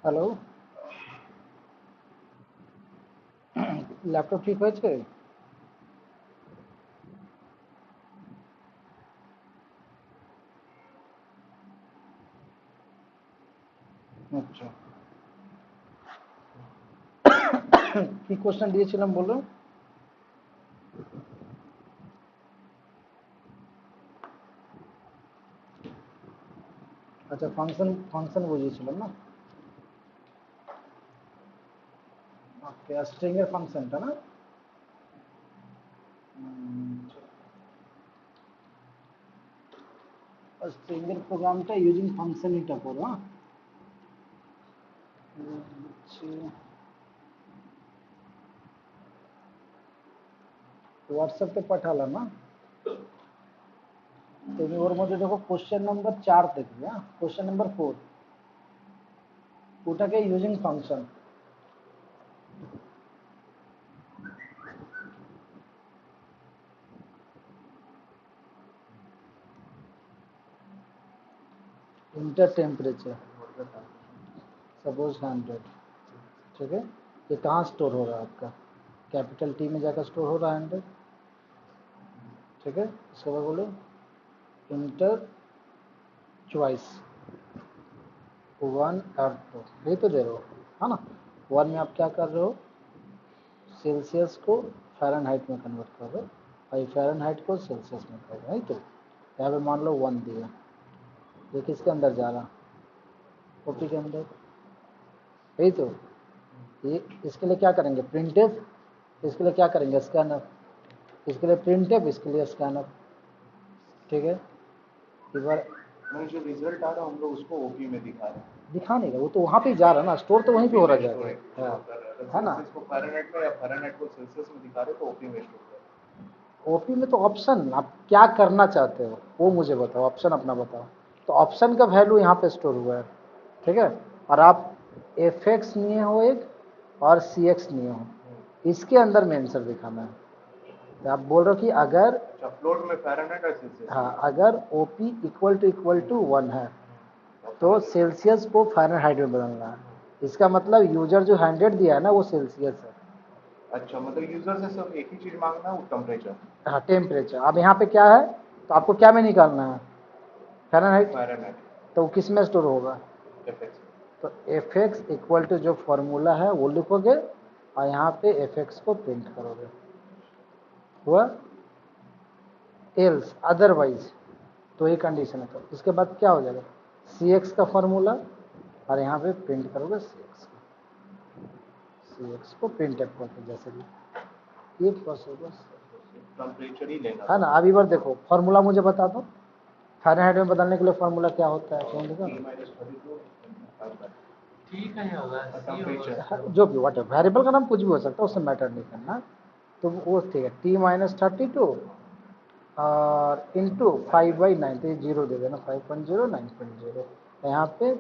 Hello, laptop ठीक होय छै? अच्छा, কি কোশ্চেন দিয়েছিলাম বলো? আচ্ছা, ফাংশন ফাংশন বুঝিয়েছিলাম না? ওকে, স্ট্রিং এর ফাংশনটা না? স্ট্রিং এর প্রোগ্রামটা ইউজিং ফাংশন এটা করো। হ্যাঁ, হোয়াটসঅ্যাপে পাঠালাম। না তুমি ওর মধ্যে দেখো কোশ্চেন নাম্বার 4 দেখবে। হ্যাঁ, কোশ্চেন নাম্বার 4 ওটাকে using function. Inter temperature suppose 100, ठीक है। ये कहाँ स्टोर हो रहा है आपका? कैपिटल टी में जाकर स्टोर हो रहा है 100, ठीक है। इसके बाद बोलो इंटर चॉइस 1 और 2, यही तो दे रहे हो, है ना। 1 में आप क्या कर रहे हो? सेल्सियस को फ़ारेनहाइट में कन्वर्ट कर रहे हो, और फ़ारेनहाइट को सेल्सियस में कर रहे हो, नहीं तो यहाँ पे मान लो 1 दिया, ये किसके अंदर जा रहा? ओपी के अंदर, यही तो। ये इसके लिए क्या करेंगे? प्रिंटफ। इसके लिए क्या करेंगे? स्कैनर। इसके लिए प्रिंटफ, इसके लिए स्कैनर, ठीक है। एक बार जो रिजल्ट आ रहा है हम लोग उसको ओपी में दिखा रहे हैं। दिखा नहीं रहा, वो तो वहाँ पे ही जा रहा है ना, स्टोर तो वहीं पे हो रहा जाएगा, है ना। इसको फ़ारेनहाइट में या फ़ारेनहाइट को सेल्सियस में दिखा रहे तो ओपी में स्टोर कर। ओपी में तो ऑप्शन, आप क्या करना चाहते हो वो मुझे बताओ, ऑप्शन अपना बताओ। तो ऑप्शन का वैल्यू यहाँ पे स्टोर हुआ है, ठीक है। और आप एफ एक्स लिए हो एक, और सी एक्स लिए हो, इसके अंदर में आंसर दिखाना है। तो आप बोल रहे हो कि अगर फ्लोट में फ़ारेनहाइट और सेल्सियस, हाँ, अगर ओ पी इक्वल टू 1 है तो सेल्सियस को फ़ारेनहाइट में बदलना है। इसका मतलब यूजर जो 100 दिया है ना, वो सेल्सियस है। अच्छा, मतलब यूजर से सिर्फ एक ही चीज मांगना है, वो टेम्परेचर। हाँ, टेम्परेचर। अब यहाँ पे क्या है, तो आपको क्या में निकालना है? फ़ारेनहाइट। फ़ारेनहाइट तो किस में स्टोर होगा? एफएक्स। तो एफ एक्स इक्वल टू जो फॉर्मूला है वो लिखोगे, और यहाँ पे एफ एक्स को प्रिंट करोगे, हुआ। एल्स अदरवाइज, तो ये कंडीशन है। तो इसके बाद क्या हो जाएगा? सी एक्स का फॉर्मूला, और यहाँ पे प्रिंट करोगे सी एक्स को, सी एक्स को प्रिंट करके, जैसे भी ये प्रोसेस टेम्परेचर ही लेना है ना। अभी बार देखो फॉर्मूला मुझे बता दो, फ़ारेनहाइट में बदलने के लिए फॉर्मूला क्या होता है? ठीक है, होगा टेम्परेचर। जो भी वाट वेरिएबल का नाम कुछ भी हो सकता है, उससे मैटर नहीं करना। तो वो ठीक है, t-32 और इंटू 5/9, तो ये 0 दे देना, 5.0 9.0। यहाँ पे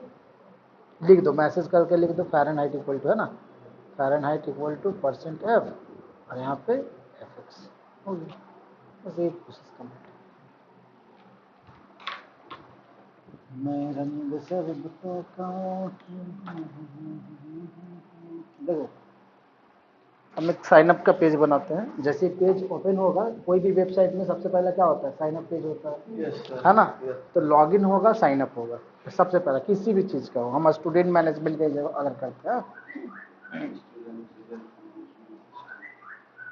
लिख दो, मैसेज करके लिख दो फ़ारेनहाइट इक्वल टू, है ना, फ़ारेनहाइट इक्वल टू %f और यहाँ पे fx हो गया। बस एक प्रोसेस कंप्लीट। मैं रंग शरबतों का देखो, हम एक साइन अप का पेज बनाते हैं। जैसे पेज ओपन होगा कोई भी वेबसाइट में, सबसे पहले क्या होता है, साइन अप पेज होता है, है ना। तो लॉगिन होगा, साइन अप होगा, तो सबसे पहले किसी भी चीज़ का हो, हम स्टूडेंट मैनेजमेंट के अगर करते हैं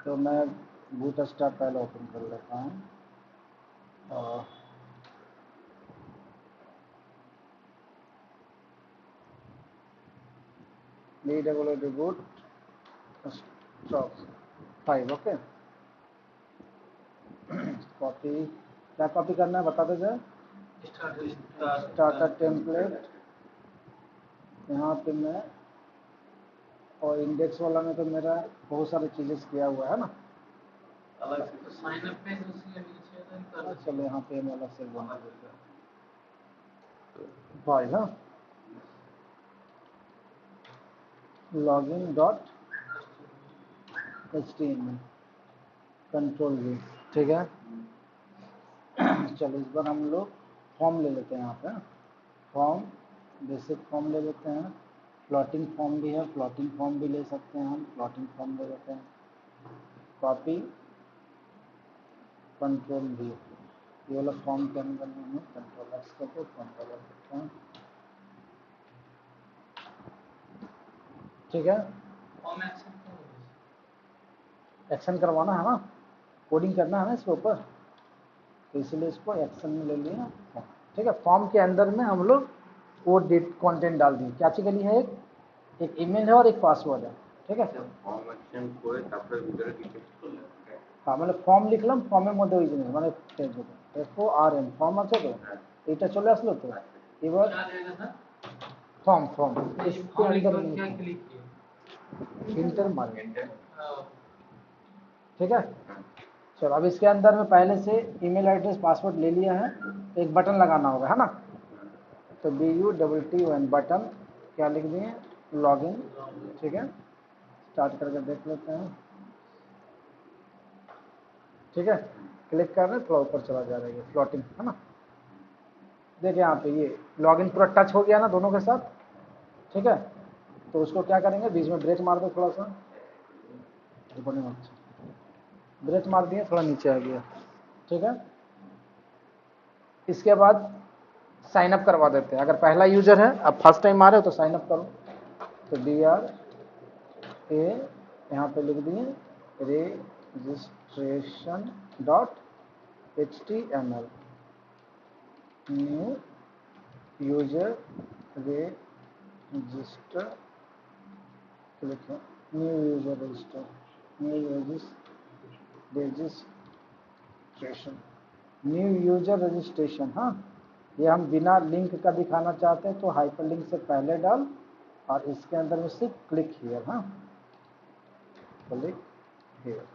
तो मैं बूटस्ट्रैप पहले ओपन कर लेता हूँ। boot stop 5, okay. कॉपी, क्या कॉपी करना है बता दो जरा। स्टार्टर टेम्पलेट, यहाँ पे मैं, और इंडेक्स वाला में तो मेरा बहुत सारी चीज़ें किया हुआ है ना, अलग से। तो साइन अप पे चलो यहाँ पे हम अलग से बना देते हैं भाई। हाँ, login dot HTML control V, ठीक है। चलो इस बार हम लोग फॉर्म ले लेते हैं। यहाँ पे फॉर्म, बेसिक फॉर्म ले लेते हैं, फ्लोटिंग फॉर्म भी है, फ्लोटिंग फॉर्म भी ले सकते हैं हम, फ्लोटिंग फॉर्म ले लेते हैं। कॉपी कंट्रोल V, ये वाला फॉर्म के अंदर में हमें कंट्रोल X करके फॉर्म कर सकते हैं, ठीक है। एक्शन करवाना है ना, कोडिंग करना है ना इसके ऊपर, तो इसलिए इसको एक्शन में ले लिया, ठीक है। फॉर्म के अंदर में हम लोग वो डेट कंटेंट डाल दिए, क्या चीज है, एक ईमेल है और एक पासवर्ड है, ठीक है। हाँ, मतलब फॉर्म लिखलाम, फর্মের মধ্যে ওই জিনিস মানে FORM ফর্ম আছে তো, এটা চলে আসলো তো। এবার फॉर्म फॉर्म इसके अंदर इंटर मारेंगे, ठीक है। चलो अब इसके अंदर में पहले से ईमेल एड्रेस पासवर्ड ले लिया है, एक बटन लगाना होगा, है ना। तो BUTTON बटन, क्या लिख दिए, लॉगिन, ठीक है। स्टार्ट करके देख लेते हैं, ठीक है। क्लिक कर रहे हैं, थोड़ा ऊपर चला जा रहा है, फ्लोटिंग, है ना। देखिए यहाँ पे ये लॉगिन पूरा टच हो गया ना दोनों के साथ, ठीक है। तो उसको क्या करेंगे, बीच में ब्रेक मार दो थोड़ा सा, ब्रेक मार दिए, थोड़ा नीचे आ गया, ठीक है। इसके बाद साइन अप करवा देते हैं। अगर पहला यूजर है, अब फर्स्ट टाइम आ रहे हो तो साइन अप करो, तो DRA यहाँ पे लिख दिए registration.html, न्यू यूजर रजिस्टर, लिखो new user register, new registration, new user registration. हाँ, ये हम बिना लिंक का दिखाना चाहते हैं तो हाइपर लिंक से पहले डाल, और इसके अंदर में सिर्फ क्लिक हियर, हाँ, क्लिक हियर।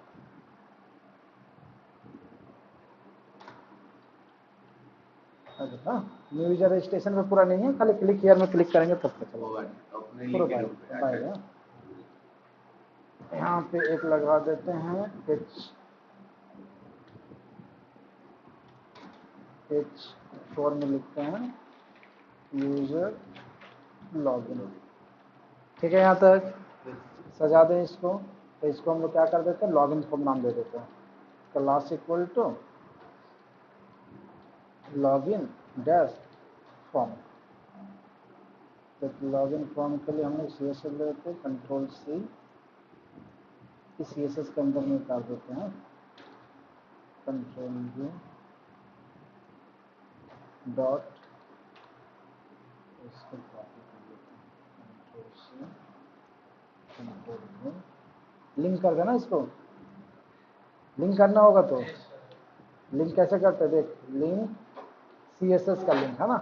हाँ, न्यू यूजर रजिस्ट्रेशन में पूरा नहीं है, खाली क्लिक हियर में क्लिक करेंगे तब पता चलेगा पूरा बाय। यहाँ पे एक लगा देते हैं H4 में लिखते हैं यूजर लॉगिन, ठीक है। यहाँ तक सजा दें इसको, तो इसको हम लोग क्या कर देते हैं, लॉगिन फॉर्म नाम दे देते हैं, class equal to login dash form. तो लॉगिन फॉर्म के लिए हम लोग CSS ले लेते हैं, कंट्रोल-C, इस CSS के अंदर में डाल देते हैं, कंट्रोल-V डॉट, इसको कॉपी कर देते हैं, कंट्रोल-C कंट्रोल-V, लिंक कर देना इसको, लिंक करना होगा तो लिंक कैसे करते हैं, देख लिंक CSS का लिंक, है ना,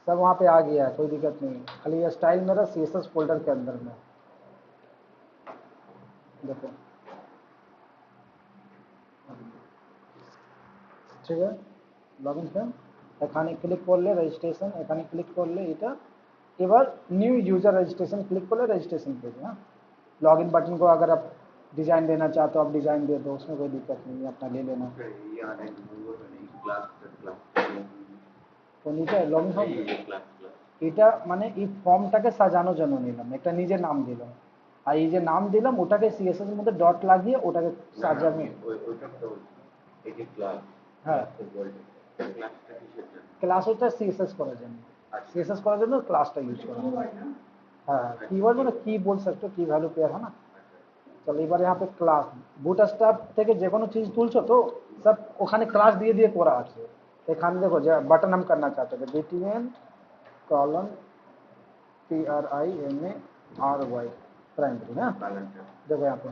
सब वहाँ पे आ गया है, कोई दिक्कत नहीं। खाली ये स्टाइल मेरा CSS फोल्डर के अंदर में, देखो ঠিক আছে, লগইন ফর্ম এখানে ক্লিক করলে রেজিস্ট্রেশন, এখানে ক্লিক করলে এটা এবার न्यू यूजर रजिस्ट्रेशन क्लिक कर ले, रजिस्ट्रेशन पेज। हाँ, लॉगिन बटन को अगर आप डिजाइन देना चाहते हो आप डिजाइन दे दो, उसमें कोई दिक्कत नहीं है, अपना ले लेना। তো নিচে লগইন ফর্ম এটা মানে এই ফর্মটাকে সাজানোর জন্য নিলাম, একটা নিজের নাম দিলাম, আর এই যে নাম দিলাম ওটাকে সিএসএস এর মধ্যে ডট লাগিয়ে ওটাকে সাজানো। হ্যাঁ, ক্লাস হচ্ছে সিএসএস করার জন্য, सीएसएस করার জন্য ক্লাসটা ইউজ করা হয়। হ্যাঁ, कीवर्ड মানে কি বল सकते हो, কি ভ্যালু পেয়ার है ना। চলো এবার यहाँ पे ক্লাস বুটস্ট্র্যাপ থেকে যে কোনো चीज তুলছো তো সব ওখানে ক্লাস দিয়ে দিয়ে করা আছে। এখানে দেখো যে বাটন हम करना चाहते हैं btn कॉलन PRIMARY प्राइमरी ना, देखो यहाँ पे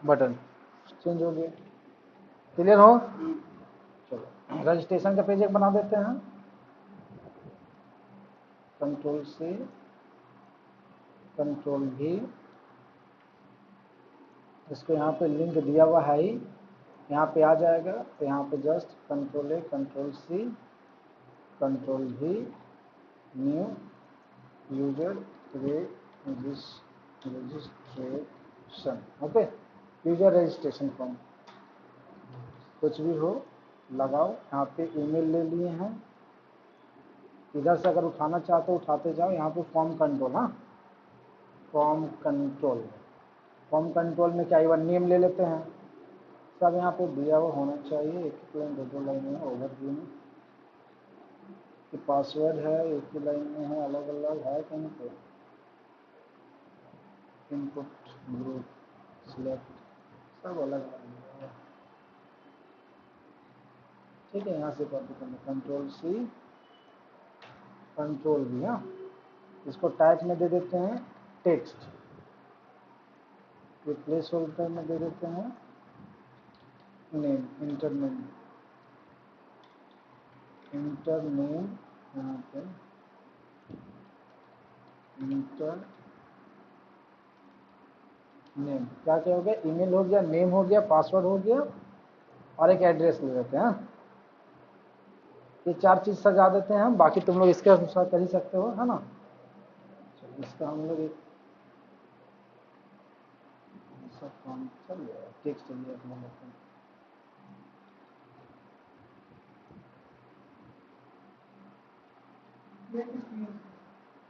बटन चेंज हो गया। क्लियर हो, चलो रजिस्ट्रेशन का पेज एक बना देते हैं, कंट्रोल C कंट्रोल V, इसको यहाँ पे लिंक दिया हुआ है ही, यहाँ पे आ जाएगा, तो यहाँ पे just control A control C control V new user registration, okay. User registration form कुछ भी हो लगाओ, यहाँ पे ईमेल ले लिए हैं, इधर से अगर उठाना चाहते हो उठाते जाओ, यहाँ पे फॉर्म कंट्रोल। हाँ, फॉर्म कंट्रोल, फॉर्म कंट्रोल में क्या इवन नेम ले लेते हैं, सब यहाँ पे दिया हुआ होना चाहिए, एक ही लाइन दो लाइन में ओवरव्यू में, कि पासवर्ड है एक ही लाइन में है, अलग अलग है कहीं पे, इनपुट ग्रुप सिलेक्ट सब अलग अलग है। ठीक है, यहाँ से कॉपी करना कंट्रोल C कंट्रोल V। हाँ, इसको टाइप में दे देते हैं टेक्स्ट, ये प्लेस होल्डर में दे देते हैं name, inter name, inter name, यहाँ पे इंटर नेम क्या क्या हो गया, ईमेल हो गया, नेम हो गया, पासवर्ड हो गया, और एक एड्रेस ले लेते हैं। ये चार चीज सजा देते हैं हम, बाकी तुम लोग इसके अनुसार कर ही सकते हो, है ना। चलो इसका हम लोग एक सब काम चल जाएगा, टेक्स्ट चलिए अपना लेते हैं,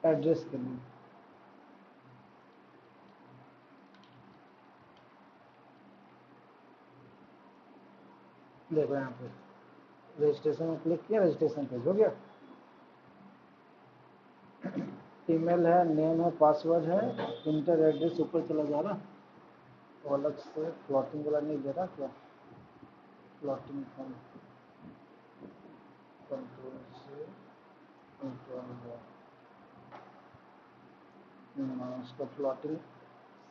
एड्रेस के लिए देखो यहाँ पे रजिस्ट्रेशन में क्लिक किया, रजिस्ट्रेशन पेज हो गया, ईमेल है, नेम है, पासवर्ड है, इंटर एड्रेस ऊपर चला जा रहा, तो अलग से प्लॉटिंग वाला नहीं दे रहा क्या, प्लॉटिंग फॉर्म कंट्रोल से कंट्रोल उसका प्लॉटिंग,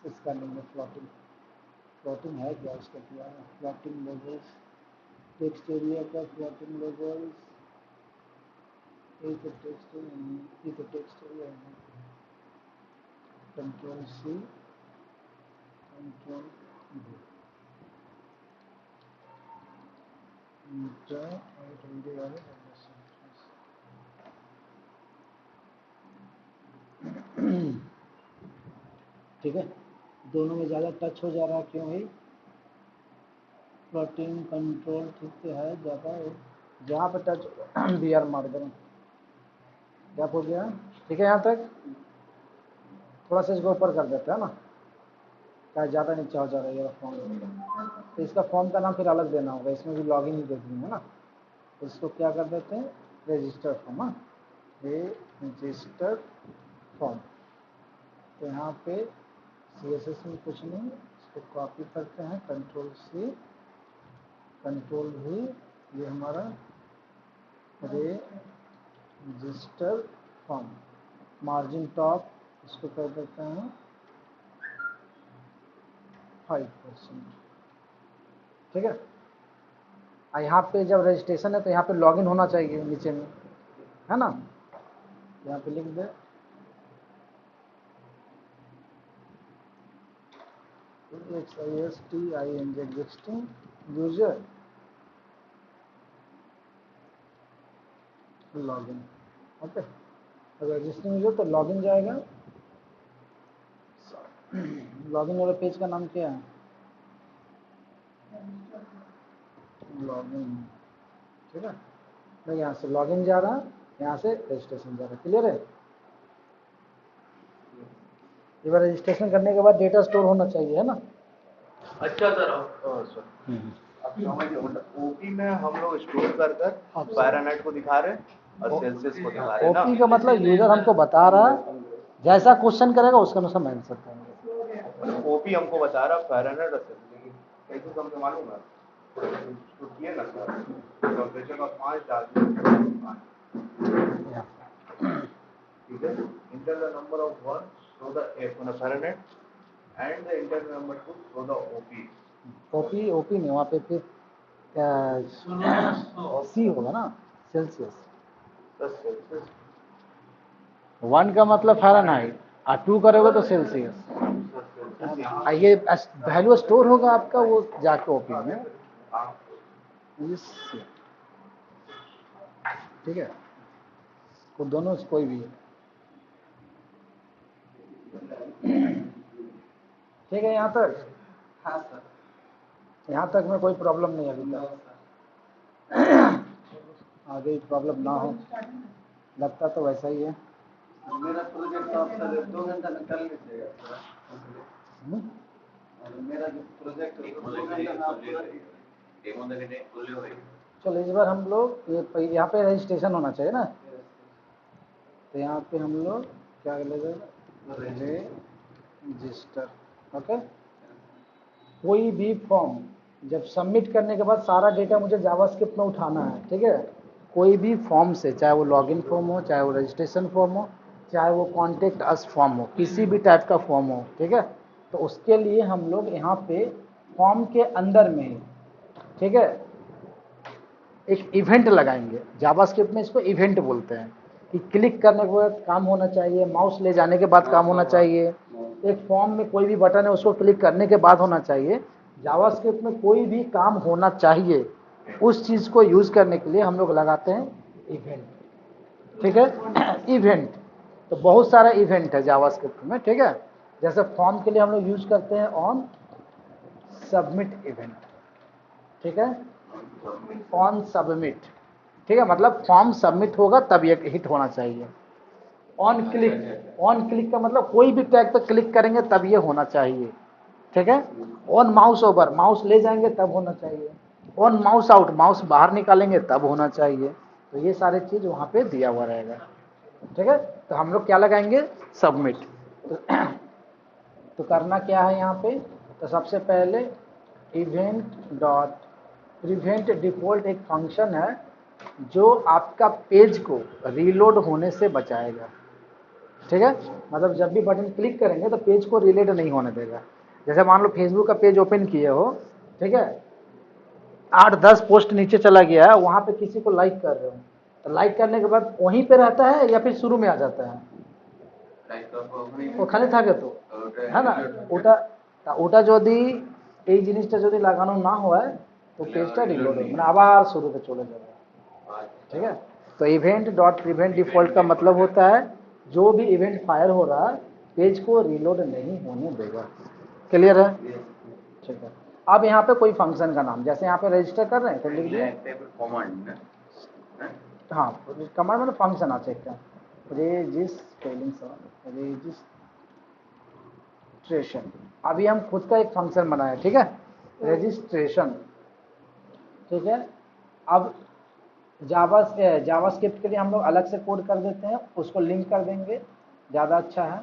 इसका नहीं है प्लॉटिंग, प्लॉटिंग है क्या इसका, क्या है प्लॉटिंग लेवल्स, टेक्स्ट एरिया का प्लॉटिंग लेवल्स, ये तो टेक्स्ट नहीं, ये तो टेक्स्ट एरिया है, control C control V inter और हिंदी वाले ठीक है, दोनों में ज़्यादा टच हो जा रहा है क्यों भाई, प्लॉटिंग कंट्रोल ठीक से है ज़्यादा है, जहाँ पर टच BR मार देना, गैप हो गया, ठीक है। यहाँ तक थोड़ा सा इसको ऊपर कर देते हैं ना, क्या ज़्यादा नीचे हो जा रहा है ये फॉर्म, तो इसका फॉर्म का नाम फिर अलग देना होगा, इसमें भी लॉगिन ही दे देंगे, है ना। तो इसको क्या कर देते हैं, रजिस्टर फॉर्म। हाँ, रजिस्टर फॉर्म, तो यहाँ पे CSS में कुछ नहीं, इसको कॉपी करते हैं कंट्रोल C कंट्रोल V, ये हमारा रजिस्टर फॉर्म, मार्जिन टॉप इसको कर देते हैं 5%, ठीक है। और यहाँ पे जब रजिस्ट्रेशन है तो यहाँ पे लॉगिन होना चाहिए नीचे में, है ना, यहाँ पे लिख दे EXISTING existing user login. Okay, अगर रजिस्टर में जो तो लॉगिन जाएगा। लॉगिन वाले पेज का नाम क्या है? लॉगिन। ठीक है, मैं यहाँ से लॉगिन जा रहा, यहाँ से रजिस्ट्रेशन जा रहा। क्लियर है? एक बार रजिस्ट्रेशन करने के बाद डेटा स्टोर होना चाहिए, है ना? अच्छा सर, अब समझिए, मतलब ओपी में हम लोग स्टोर कर फ़ारेनहाइट को दिखा रहे हैं और सेल्सियस को दिखा रहे हैं ना। ओपी का मतलब यूजर हमको बता रहा है, जैसा क्वेश्चन करेगा उसके अनुसार मैं आंसर करेंगे। ओपी हमको बता रहा फ़ारेनहाइट और सेल्सियस कैसे, तो हमको मालूम है तो किए ना सर, टेम्परेचर का 5 डाल दिया, ठीक है। Enter the number of 1 show the F on Fahrenheit and the inter number 2 show the OP. OP नहीं, वहाँ पे फिर सी होगा ना, सेल्सियस। तो सेल्सियस 1 का मतलब फ़ारेनहाइट और 2 करोगे तो सेल्सियस। ये वैल्यू स्टोर होगा आपका वो जाके ओपी में। ठीक है, वो दोनों से कोई भी है। ठीक है, यहाँ तक? हाँ सर, यहाँ तक में कोई प्रॉब्लम नहीं है अभी तक। आगे प्रॉब्लम ना हो, लगता तो वैसा ही है। मेरा प्रोजेक्ट तो सर 2 घंटा में कर लीजिएगा। मेरा जो प्रोजेक्ट चलो इस बार हम लोग ये यहाँ पे रजिस्ट्रेशन होना चाहिए ना, तो यहाँ पे हम लोग क्या लेंगे? रजिस्टर। ओके, कोई भी फॉर्म जब सबमिट करने के बाद सारा डेटा मुझे जावास्क्रिप्ट में उठाना है। ठीक है, कोई भी फॉर्म से, चाहे वो लॉगिन फॉर्म हो, चाहे वो रजिस्ट्रेशन फॉर्म हो, चाहे वो कॉन्टेक्ट अस फॉर्म हो, किसी भी टाइप का फॉर्म हो, ठीक है, तो उसके लिए हम लोग यहाँ पे फॉर्म के अंदर में ही, ठीक है, एक इवेंट लगाएंगे। जावास्क्रिप्ट में इसको इवेंट बोलते हैं कि क्लिक करने के बाद काम होना चाहिए, माउस ले जाने के बाद काम होना चाहिए, एक फॉर्म में कोई भी बटन है उसको क्लिक करने के बाद होना चाहिए। जावास्क्रिप्ट में कोई भी काम होना चाहिए, उस चीज़ को यूज़ करने के लिए हम लोग लगाते हैं इवेंट। ठीक है, इवेंट तो बहुत सारा इवेंट है जावास्क्रिप्ट में। ठीक है, जैसे फॉर्म के लिए हम लोग यूज़ करते हैं ऑन सबमिट इवेंट। ठीक है, ऑन सबमिट। ठीक है, मतलब फॉर्म सबमिट होगा तब ये हिट होना चाहिए। ऑन क्लिक, ऑन क्लिक का मतलब कोई भी टैग पर क्लिक करेंगे तब ये होना चाहिए। ठीक है, ऑन माउस ओवर, माउस ले जाएंगे तब होना चाहिए। ऑन माउस आउट, माउस बाहर निकालेंगे तब होना चाहिए। तो ये सारे चीज वहां पे दिया हुआ रहेगा। ठीक है, तो हम लोग क्या लगाएंगे? सबमिट। तो करना क्या है यहाँ पे? तो सबसे पहले इवेंट डॉट प्रिवेंट डिफॉल्ट एक फंक्शन है जो आपका पेज को रीलोड होने से बचाएगा। ठीक है, मतलब जब भी बटन क्लिक करेंगे तो पेज को रिलोड नहीं होने देगा। जैसे मान लो फेसबुक का पेज ओपन किए हो, ठीक है, 8-10 पोस्ट नीचे चला गया है, वहां पे किसी को लाइक कर रहे हो, तो लाइक करने के बाद वहीं पे रहता है या फिर शुरू में आ जाता है? ওখানে থাকে তো, হ্যাঁ না? ওটা যদি এই জিনিসটা যদি লাগানো না হয় তো পেজটা রিলোড হবে, মানে আবার শুরুতে চলে যাবে। ठीक है, तो इवेंट डॉट प्रिवेंट डिफॉल्ट का मतलब होता है जो भी इवेंट फायर हो रहा है पेज को रिलोड नहीं होने देगा। क्लियर है? ठीक है, अब यहाँ पे कोई फंक्शन का नाम, जैसे यहाँ पे रजिस्टर कर रहे हैं तो लिख दिए कमांड। हाँ, कमांड मतलब फंक्शन আছে একটা रजिस्ट्रेशन। अभी हम खुद का एक फंक्शन बनाए, ठीक है, रजिस्ट्रेशन। ठीक है, अब जावास्क्रिप्ट के लिए हम लोग अलग से कोड कर देते हैं, उसको लिंक कर देंगे, ज़्यादा अच्छा है।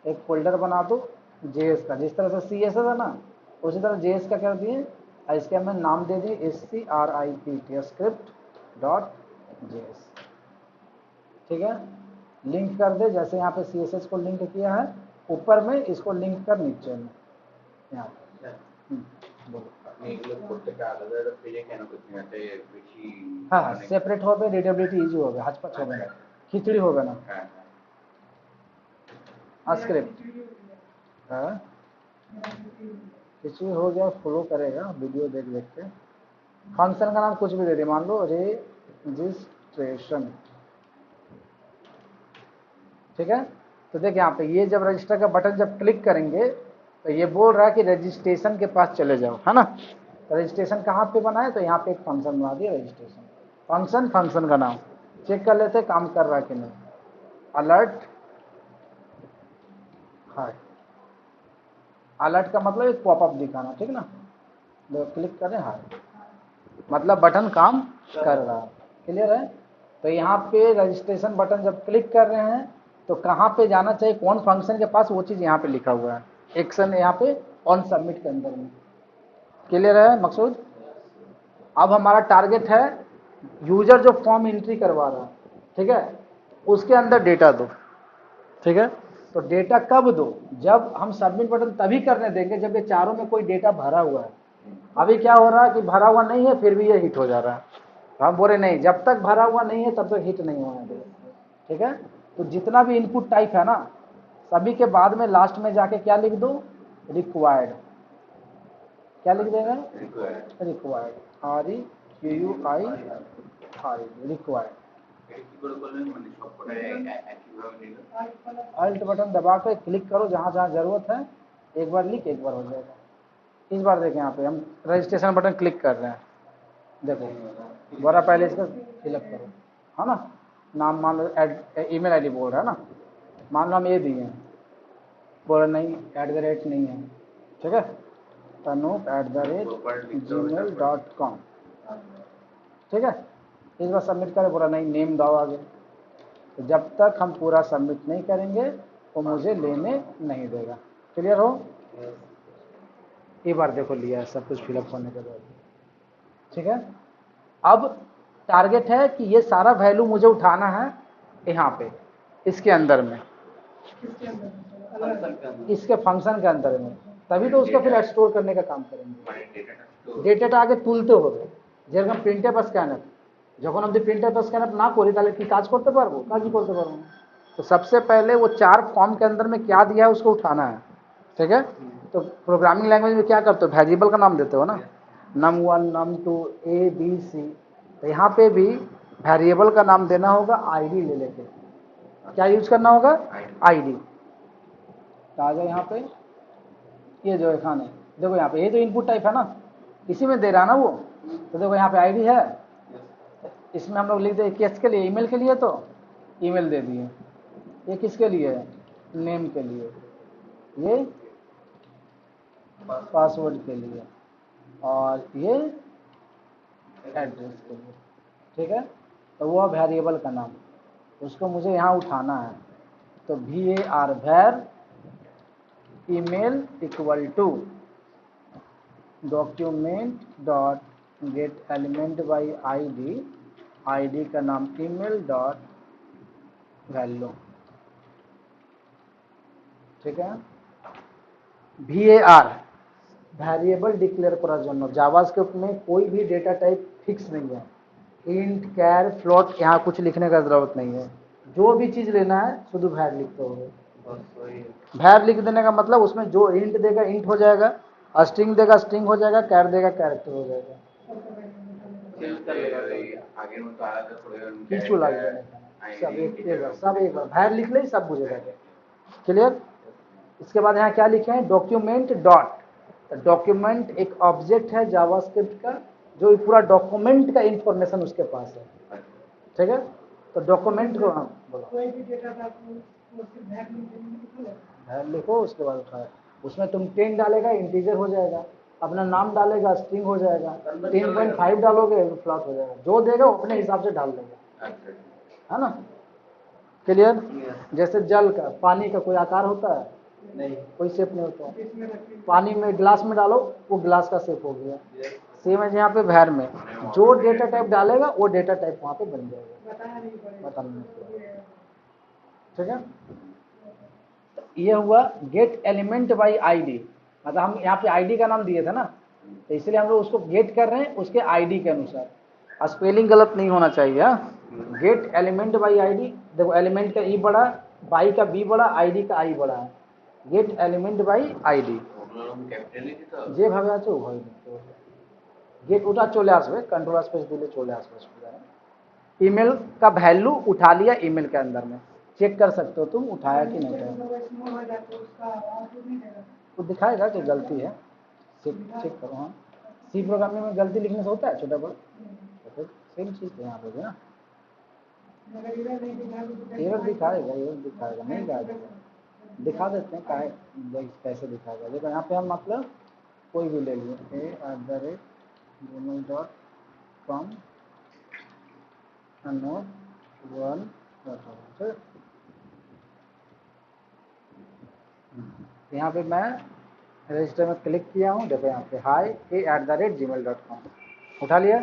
एक फोल्डर बना दो जेएस का, जिस तरह से सीएसएस है ना उसी तरह जेएस का कर दिए, और इसके हमने नाम दे दिए SCRIPT स्क्रिप्ट डॉट जेएस। ठीक है, लिंक कर दे, जैसे यहाँ पे सीएसएस को लिंक किया है ऊपर में, इसको लिंक कर नीचे में यहाँ पे। बोलो। हाँ, सेपरेट হবে, রিডেবিলিটি ইজি হবে, হাঁচপাচ হবে না, খিচড়ি হবে না। स्क्रिप्ट हाँ, खिचड़ी हो गया, फॉलो करेगा वीडियो देख देख के। फंक्शन का नाम कुछ भी दे दे, मान लो रजिस्ट्रेशन। ठीक है। तो देखिए यहाँ पे ये जब रजिस्टर का बटन जब क्लिक करेंगे तो ये बोल रहा है कि रजिस्ट्रेशन के पास चले जाओ, है ना। तो रजिस्ट्रेशन कहाँ पे बना है, तो यहाँ पे एक फंक्शन बना दिया रजिस्ट्रेशन फंक्शन, फंक्शन का नाम चेक कर लेते काम कर रहा है कि नहीं। अलर्ट हाय, अलर्ट का मतलब एक पॉपअप दिखाना, ठीक ना। क्लिक करें हाय, मतलब बटन काम कर रहा है। क्लियर है। तो यहाँ पे रजिस्ट्रेशन बटन जब क्लिक कर रहे हैं तो कहाँ पे जाना चाहिए, कौन फंक्शन के पास, वो चीज़ यहाँ पे लिखा हुआ है, एक्शन यहाँ पे ऑन सबमिट के अंदर में। क्लियर है मकसूद। अब हमारा टारगेट है यूजर जो फॉर्म एंट्री करवा रहा है, ठीक है, उसके अंदर डेटा दो, ठीक है। तो डेटा कब दो, जब हम सबमिट बटन तभी करने देंगे जब ये चारों में कोई डेटा भरा हुआ है। अभी क्या हो रहा है कि भरा हुआ नहीं है फिर भी ये हिट हो जा रहा है। हम बोले नहीं, जब तक भरा हुआ नहीं है तब तक हिट नहीं होना चाहिए, ठीक है। तो जितना भी इनपुट टाइप है ना, सभी के बाद में लास्ट में जाके क्या लिख दो, रिक्वायर्ड। क्या लिख देगा, required, REQUI, required. Alt button दबा कर क्लिक करो जहाँ जहाँ जरूरत है, एक बार लिख एक बार हो जाएगा। इस बार देखें यहाँ पे हम रजिस्ट्रेशन बटन क्लिक कर रहे हैं, देखो दोबारा पहले इसका फिलअप करो, है ना। नाम मान लो ईमेल आईडी बोल रहा है ना, मान लो हम ये दिए हैं, बोल नहीं @ नहीं है, ठीक है, tanup@gmail.com, ठीक है। इस बार सबमिट करें, बोला नहीं नेम दाओ आगे। तो जब तक हम पूरा सबमिट नहीं करेंगे तो मुझे लेने नहीं देगा। क्लियर हो। एक बार देखो लिया है सब कुछ फिलअप होने के बाद, ठीक है। अब टारगेट है कि ये सारा वैल्यू मुझे उठाना है यहाँ पे इसके अंदर में, इसके फंक्शन के अंदर में, तभी तो उसको फिर एक्सप्लोर करने का काम करेंगे। डेटा आगे तुलते हो যেরকম প্রিন্টএফ স্ক্যানার, যখন আপনি প্রিন্টএফ স্ক্যানার না করি তাহলে কি কাজ করতে পারবো, কাজই করতে পারবো না। तो सबसे पहले वो 4 फॉर्म के अंदर में क्या दिया है उसको उठाना है, ठीक है। तो प्रोग्रामिंग लैंग्वेज में क्या करते हो, वेरिएबल का नाम देते हो ना, num1 num2 ABC। तो यहाँ पे भी वेरिएबल का नाम देना होगा आईडी ले लेके। क्या यूज करना होगा, आईडी। तो आ जाओ यहाँ पे, ये जो है खाने, देखो यहाँ पे ये तो इनपुट टाइप है ना, इसी में दे रहा ना वो। तो देखो यहाँ पे आईडी है, इसमें हम लोग लिख दे किसके लिए, ईमेल के लिए, तो ईमेल दे दिए। ये किसके लिए है, नेम के लिए, ये पासवर्ड के लिए, और ये एड्रेस के लिए, ठीक है। तो वो वेरिएबल का नाम, उसको मुझे यहाँ उठाना है। तो VAR var email equal to document dot get element by ID, ID का नाम email डॉट वैल्यू, ठीक है। VAR ভ্যারিয়েবল ডিক্লেয়ার করার জন্য जावास्क्रिप्ट में कोई भी डेटा टाइप फिक्स नहीं है, इंट कैर फ्लोट यहाँ कुछ लिखने का जरूरत नहीं है। जो भी चीज लेना है शुद्ध भैर लिखते हो। भैर लिख देने का मतलब उसमें जो इंट देगा इंट हो जाएगा, स्ट्रिंग देगा स्ट्रिंग हो जाएगा, कैर देगा कैरेक्टर हो जाएगा। किचू लग जाएगा, सब एक बार भैर लिख ले सब बुझेगा। क्लियर। इसके बाद यहाँ क्या लिखे हैं, डॉक्यूमेंट डॉट। डॉक्यूमेंट एक ऑब्जेक्ट है जावास्क्रिप्ट का, जो पूरा डॉक्यूमेंट का इंफॉर्मेशन उसके पास है, ठीक है। तो डॉक्यूमेंट को हम बोलो भैर लिखो, उसके बाद उठाए, उसमें तुम 10 डालेगा इंटीजर हो जाएगा, अपना नाम डालेगा स्ट्रिंग हो जाएगा, 10.5 डालोगे फ्लॉट हो जाएगा, जो देगा वो अपने हिसाब से डाल देगा, है ना। क्लियर। जैसे जल का, पानी का कोई आकार होता है नहीं, कोई शेप नहीं होता। पानी में ग्लास में डालो वो ग्लास का शेप हो गया। सेम है यहाँ पे भैर में, जो डेटा टाइप डालेगा वो डेटा टाइप वहाँ पे बन जाएगा, बताना नहीं, ठीक है। ये हुआ गेट एलिमेंट बाई ID, मतलब हम यहाँ पे ID का नाम दिए थे ना, तो इसलिए हम लोग उसको गेट कर रहे हैं उसके ID के अनुसार। स्पेलिंग गलत नहीं होना चाहिए। गेट एलिमेंट बाई ID, देखो एलिमेंट का E बड़ा, बाई का B बड़ा, ID का I बड़ा है। गेट एलिमेंट बाई ID যে ভাবে আছে ওভাবে লিখতে হবে। गेट उठा चले आसबे, कंट्रोल स्पेस दिले चले आसबे। ईमेल का वैल्यू उठा लिया ईमेल के अंदर में, चेक कर सकते हो तुम उठाया कि नहीं उठाया, तो दिखाएगा कि गलती है, चेक करो। हाँ, सी प्रोग्रामिंग में गलती लिखने से होता है छोटा बड़ा, तो फिर सेम चीज़ है यहाँ पे भी ना, एरर दिखाएगा, नहीं गायब, दिखा देते हैं काहे कैसे दिखाएगा। देखो यहाँ पे हम मतलब कोई भी ले लिए a@gmail.com नोट 1, यहाँ पे मैं रजिस्टर में क्लिक किया हूँ, देखो यहाँ पे hi@gmail.com उठा लिया,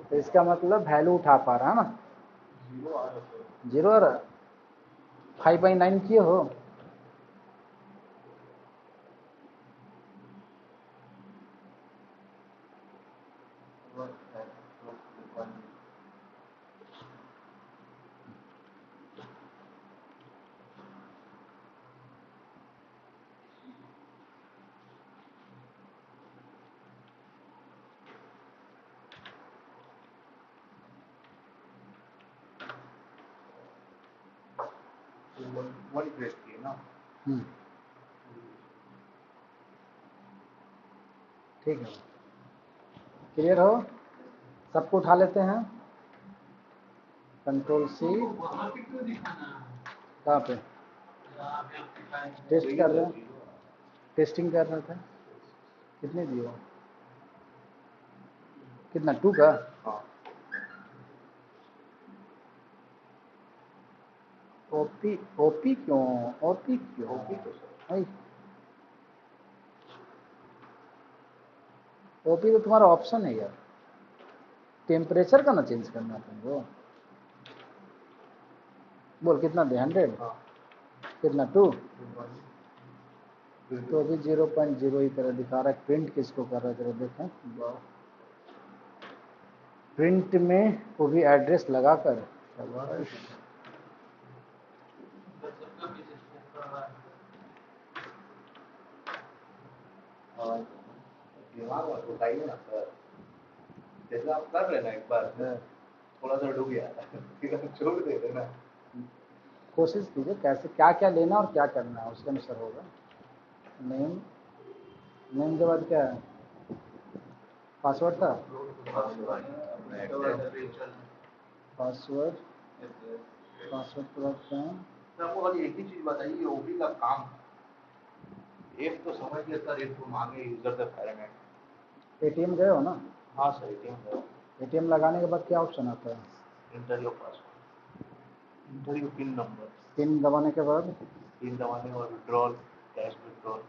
तो इसका मतलब वैल्यू उठा पा रहा है ना, 0 और 5/9 किए हो, वन प्रेस किए ना। ठीक है, क्लियर हो, सबको उठा लेते हैं, Ctrl+C, कहाँ पे टेस्ट कर रहे हैं, टेस्टिंग कर रहे थे, कितने दिए, कितना 2 का, ओपी क्यों, ओपी भाई, ओपी तो तुम्हारा ऑप्शन है यार, टेम्परेचर का ना चेंज करना तुमको, बोल कितना दे 100, कितना 2, तो अभी 0.0 ही तरह दिखा रहा है, प्रिंट किसको कर रहा है जरा देखें, प्रिंट में वो भी एड्रेस लगाकर, दिमाग मत उठाइए ना सर, जैसे आप कर रहे ना एक बार थोड़ा सा डूब गया फिर आप छोड़ दे देना, कोशिश कीजिए कैसे क्या क्या लेना और क्या करना है उसके अनुसार होगा। नेम के बाद क्या है, पासवर्ड था, पासवर्ड के बाद क्या है, आपको खाली एक ही चीज बताइए, ओपी का काम एक तो समझ लिया सर, एक तो मांगे यूजर से फ़ारेनहाइट। एटीएम गए हो ना, हाँ सर, एटीएम गए, एटीएम लगाने के बाद क्या ऑप्शन आता है, inter your password, inter your pin number, pin दबाने के बाद पिन दबाने और विड्रॉल, कैश विड्रॉल,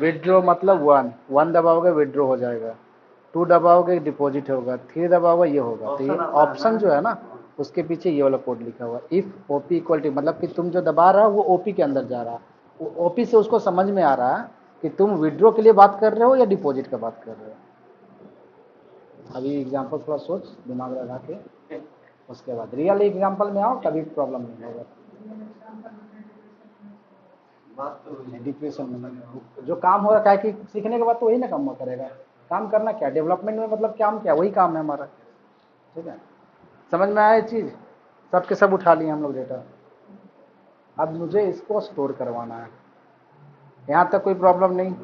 विड्रॉ मतलब 1 दबाओगे विड्रॉ हो जाएगा, 2 दबाओगे डिपॉजिट होगा, 3 दबाओगे ये होगा, तो ये ऑप्शन जो है ना उसके पीछे ये वाला कोड लिखा हुआ, इफ ओपी इक्वल टू, मतलब कि तुम जो दबा रहा हो वो ओपी के अंदर जा रहा है, वो ओपी से उसको समझ में आ रहा है कि तुम विड्रॉ के लिए बात कर रहे हो या डिपॉजिट का बात कर रहे हो। अभी एग्जाम्पल थोड़ा सोच दिमाग लगा के, उसके बाद रियल एग्जाम्पल में आओ, कभी प्रॉब्लम नहीं होगा। डिप्रेशन में जो काम हो रहा है कि सीखने के बाद तो वही ना काम करेगा, काम करना क्या, डेवलपमेंट में मतलब काम क्या, वही काम है हमारा, ठीक है, समझ में आया ये चीज़, सब के सब उठा लिए हम लोग डेटा, अब मुझे इसको स्टोर करवाना है, यहाँ तक कोई प्रॉब्लम नहीं,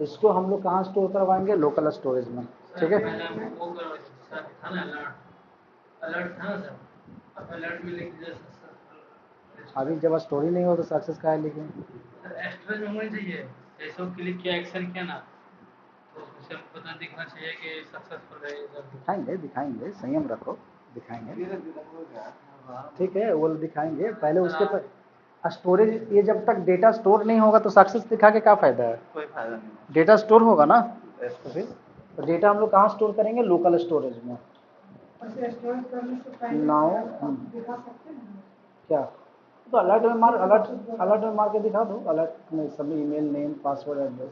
इसको हम लोग कहाँ स्टोर करवाएंगे, लोकल स्टोरेज में, ठीक है, अभी जब स्टोरी नहीं हो तो सक्सेस का है, लेकिन एक्स्ट्रा में होनी चाहिए, जैसे वो क्लिक किया, एक्शन किया ना, तो उसे पता दिखना चाहिए कि सक्सेसफुल है। दिखाएंगे संयम रखो, दिखाएंगे, ठीक है, वो दिखाएंगे, पहले उसके पर स्टोरेज, ये जब तक डेटा स्टोर नहीं होगा तो सक्सेस दिखा के क्या फायदा है, कोई फायदा नहीं, डेटा स्टोर होगा ना, तो फिर तो डेटा हम लोग कहाँ स्टोर करेंगे, लोकल स्टोरेज में, नाउ क्या, तो अलर्ट में मार के दिखा दो, अलर्ट में सभी ईमेल नेम पासवर्ड एड्रेस,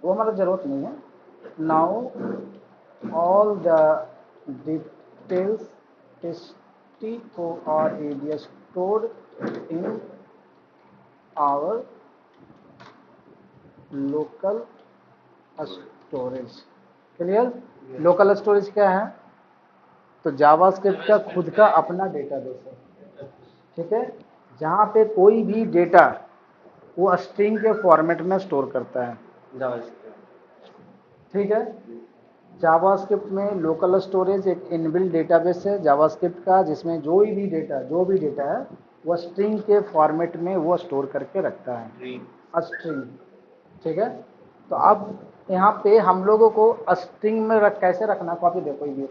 वो हमारा ज़रूरत नहीं है, now all the details STORAD stored in our local storage, clear, local storage क्या है, तो जावास्क्रिप्ट का खुद का अपना डेटाबेस है, ठीक है, जहाँ पे कोई भी डेटा वो स्ट्रिंग के फॉर्मेट में स्टोर करता है, ठीक है। जावास्क्रिप्ट में लोकल स्टोरेज एक इनबिल्ट डेटाबेस है जावास्क्रिप्ट का, जिसमें जो भी डेटा है वो स्ट्रिंग के फॉर्मेट में वो स्टोर करके रखता है, स्ट्रिंग, ठीक है। तो अब यहाँ पे हम लोगों को स्ट्रिंग में कैसे रखना, कॉपी दे कोई भी,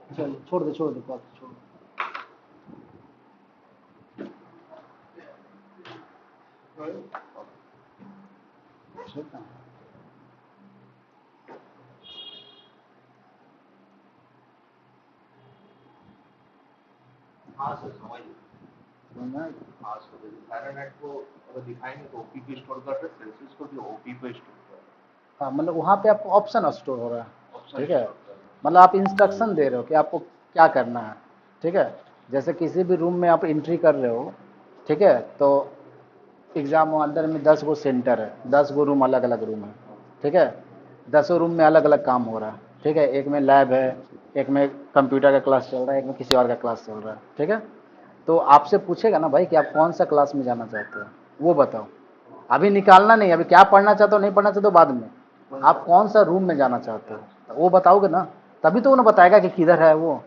चल छोड़ दे कॉपी छोड़ दे। ठीक है। हाँ सर समझ गए। हाँ सर फ़ारेनहाइट को अगर दिखाएंगे तो ओपी पे स्टोर कर रहे हैं, सेल्सियस को भी ओपी पे स्टोर कर रहे हैं। हाँ, मतलब वहाँ पे आपको ऑप्शन स्टोर हो रहा है, ऑप्शन ठीक है, स्टोर कर रहे हैं। मतलब आप इंस्ट्रक्शन दे रहे हो कि आपको क्या करना है, ठीक है। जैसे किसी भी रूम में आप एंट्री कर रहे हो, ठीक है, तो एग्जाम अंदर में 10 गो सेंटर है, 10 गो रूम, अलग अलग रूम है, ठीक है, 10 रूम में अलग अलग काम हो रहा है, ठीक है, एक में लैब है, एक में कंप्यूटर का क्लास चल रहा है, एक में किसी और का क्लास चल रहा है, ठीक है। तो आपसे पूछेगा ना भाई कि आप कौन सा क्लास में जाना चाहते हो, वो बताओ, अभी निकालना नहीं, अभी क्या पढ़ना चाहते हो नहीं पढ़ना चाहते हो बाद में, आप कौन सा रूम में जाना चाहते हो तो वो बताओगे ना, तभी तो उन्हें बताएगा कि किधर है वो।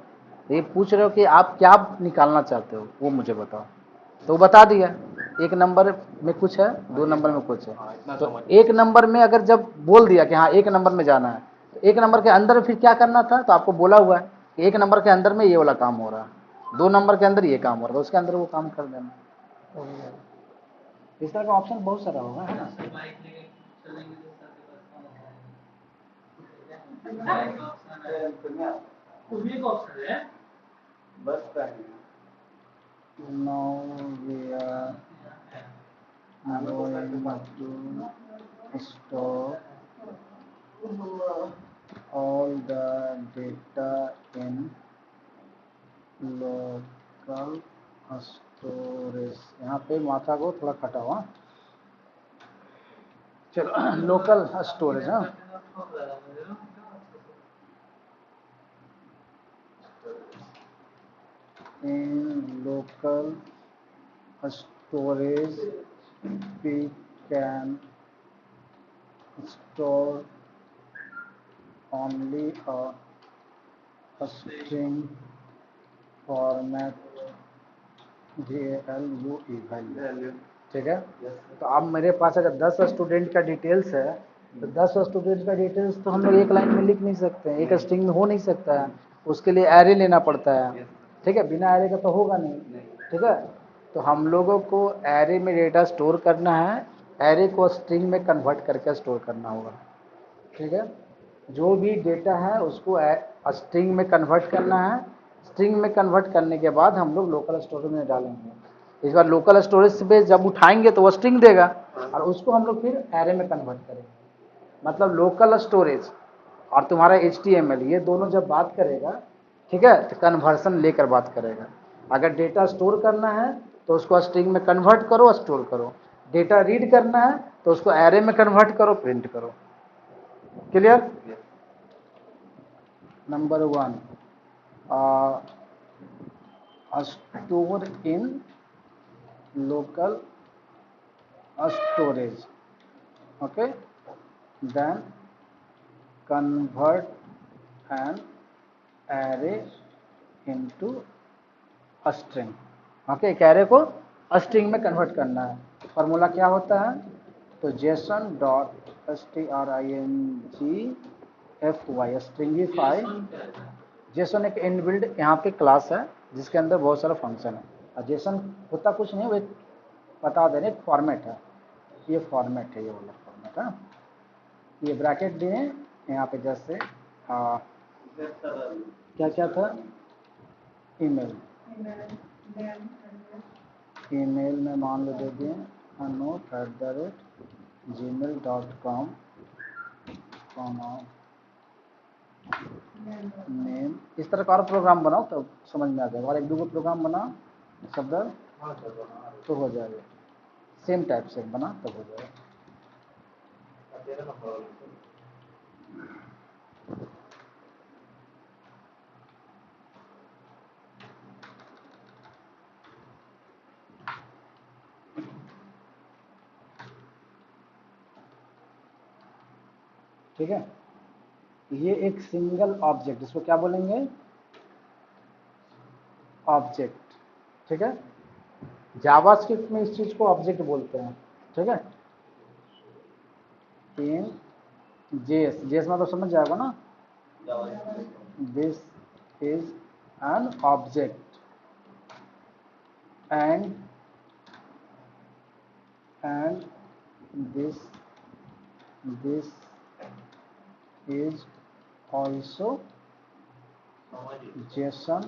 ये पूछ रहे हो कि आप क्या निकालना चाहते हो वो मुझे बताओ, तो बता दिया, 1 नंबर में कुछ है, 2 नंबर में कुछ है, तो 1 नंबर में अगर जब बोल दिया कि हाँ 1 नंबर में जाना है, तो 1 नंबर के अंदर फिर क्या करना था, तो आपको बोला हुआ है कि 1 नंबर के अंदर में ये वाला काम हो रहा है, 2 नंबर के अंदर ये काम हो रहा है, उसके अंदर वो काम कर देना। इस तरह का ऑप्शन बहुत सारा होगा, है ना। बाइक लेके चलेंगे तो सबके पास ऑप्शन है, कुछ ऑप्शन है, बस Now we are going to store all the data in local storage। यहाँ पे माथा को थोड़ा खटा हुआ, चलो लोकल स्टोरेज, हाँ, in local storage we can store only a string format value, ठीक है। तो अब मेरे पास अगर 10 स्टूडेंट का डिटेल्स है, तो 10 स्टूडेंट का डिटेल्स तो हम लोग एक लाइन में लिख नहीं सकते हैं, एक स्ट्रिंग में हो नहीं सकता है, उसके लिए एरे लेना पड़ता है, ठीक है, बिना एरे का तो होगा नहीं, ठीक है। तो हम लोगों को एरे में डेटा स्टोर करना है, एरे को स्ट्रिंग में कन्वर्ट करके स्टोर करना होगा, ठीक है। जो भी डेटा है उसको स्ट्रिंग में कन्वर्ट करना है, स्ट्रिंग में कन्वर्ट करने के बाद हम लोग लोकल स्टोरेज में डालेंगे। इस बार लोकल स्टोरेज पे जब उठाएंगे तो वो स्ट्रिंग देगा, और उसको हम लोग फिर एरे में कन्वर्ट करेंगे। मतलब लोकल स्टोरेज और तुम्हारा HTML ये दोनों जब बात करेगा, ठीक है, तो कन्वर्सन लेकर बात करेगा। अगर डेटा स्टोर करना है तो उसको स्ट्रिंग में कन्वर्ट करो, स्टोर करो, डेटा रीड करना है तो उसको एरे में कन्वर्ट करो, प्रिंट करो। Clear. Number 1, store in local storage, okay, then convert an array into a string, okay, एक array को स्ट्रिंग में कन्वर्ट करना है। फॉर्मूला क्या होता है, तो Jason dot stringify stringify, Jason एक इनबिल्ड यहाँ पे क्लास है जिसके अंदर बहुत सारा फंक्शन है, और जेसन होता कुछ नहीं, वो एक बता दे रहे एक फॉर्मेट है, ये फॉर्मेट है, ये वाला फॉर्मेट है, ये ब्रैकेट दिए यहाँ पे, जैसे क्या क्या था, ईमेल, ईमेल में मान लो दे दिए anote@gmail.com, नेम, इस तरह का और प्रोग्राम बनाओ तब समझ में आ जाएगा, और एक दो प्रोग्राम बनाओ शब्द तो हो जाएगा, सेम टाइप से बना तब हो जाएगा। ठीक है, ये एक सिंगल ऑब्जेक्ट, इसको क्या बोलेंगे, ऑब्जेक्ट। ठीक है, जावास्क्रिप्ट में इस चीज को ऑब्जेक्ट बोलते हैं। ठीक है, इन जेएस, जेएस मतलब समझ जाएगा ना, this is an object and this is also JSON